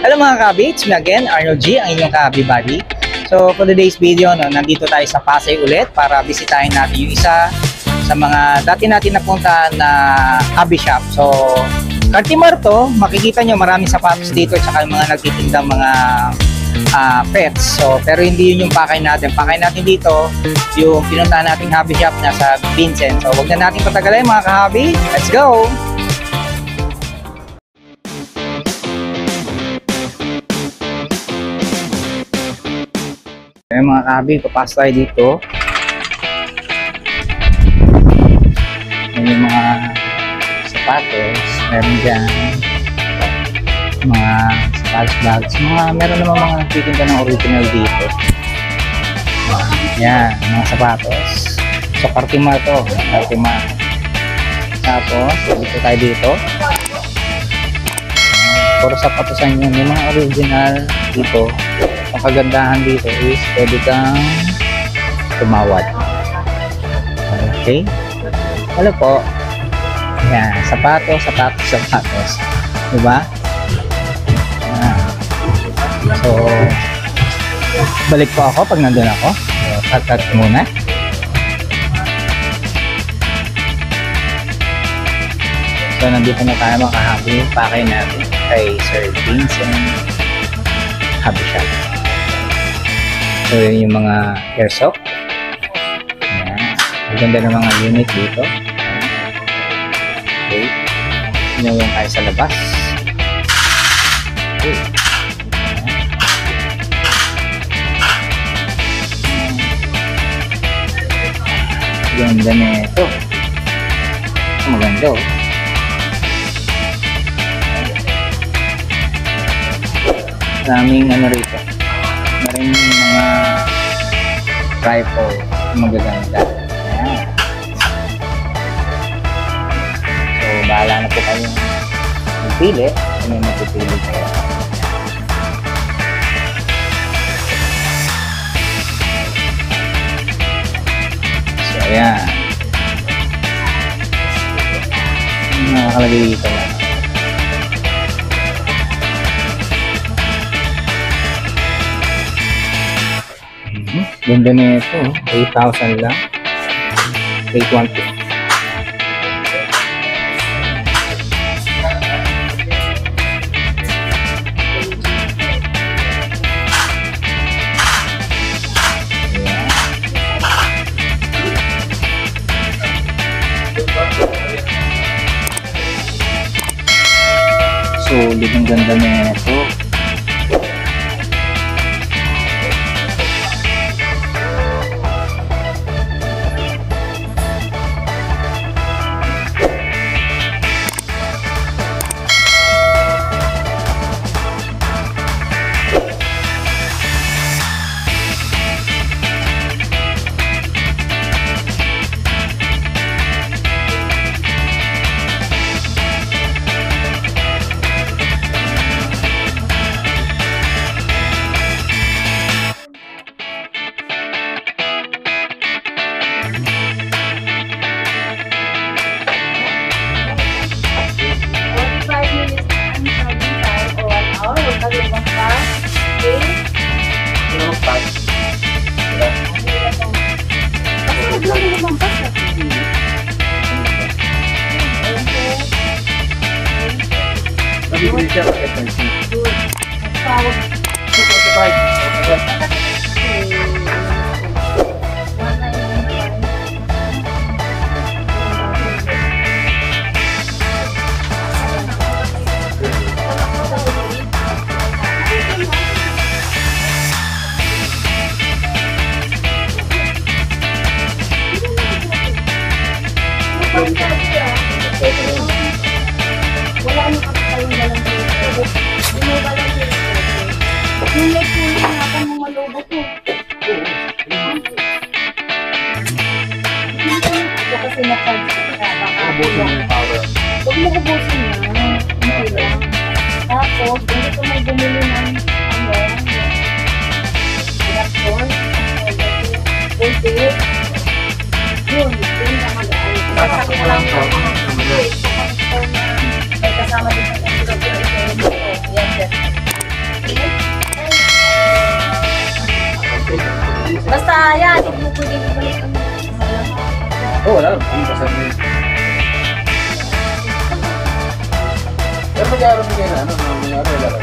Hello mga kabi, it's me again, Arnold G, ang inyong kabi buddy. So for today's video, nandito tayo sa Pasay ulit para bisitahin natin yung isa sa mga dati natin napuntahan na hobby shop. So Cartimar to, makikita nyo maraming sapatos dito at saka yung mga nagtitindang mga pets. So pero hindi yun yung pakay natin. Pakay natin dito yung pinuntahan nating hobby shop na sa Vincent. So huwag na natin patagalin mga kahabi, let's go! Ayan mga kahabi, papasok tayo dito. Ayan yung mga sapatos, meron dyan mga sapatos bags, meron naman mga nagtitinda ng original dito. Ayan, mga sapatos. So Cartimar to, Cartimar. Tapos, dito tayo dito. Puro sapatosan yun, yung mga original dito. Ang kagandahan dito is pwede kang tumawad. Okay. Hello po. Ayan, sapatos. Diba? Ayan. So, balik po ako pag nandun ako. So, cut muna. So, nandito na tayo mga kahabi. Pakay natin kay Sir Vincent Hobby Shop. So yun yung mga airsoft. Ayan. Maganda ng mga unit dito. Okay. Yun yung tayo sa labas. Okay. Ganda na ito. Maganda oh. Daming ano rito. Maraming mga rifle magaganda. Ayan. So bahala na po kayo magpili kung may magpipili kayo. So ayan, nakakalagay dito lang. Ganda na ito, 8,000 lang. 8,150. So, ang ganda na ito. Tapos, hindi ko may bumili ng reactor, voltage, yun na mag-aalit. Sasakit ko lang po. May kasama din sa reactor. Yan, yan. Hindi mo pwede ibalik ang Oo, wala. Hindi pa sabi. Pero mag-aaral mo kayo na, ano? Mag-aaral, wala.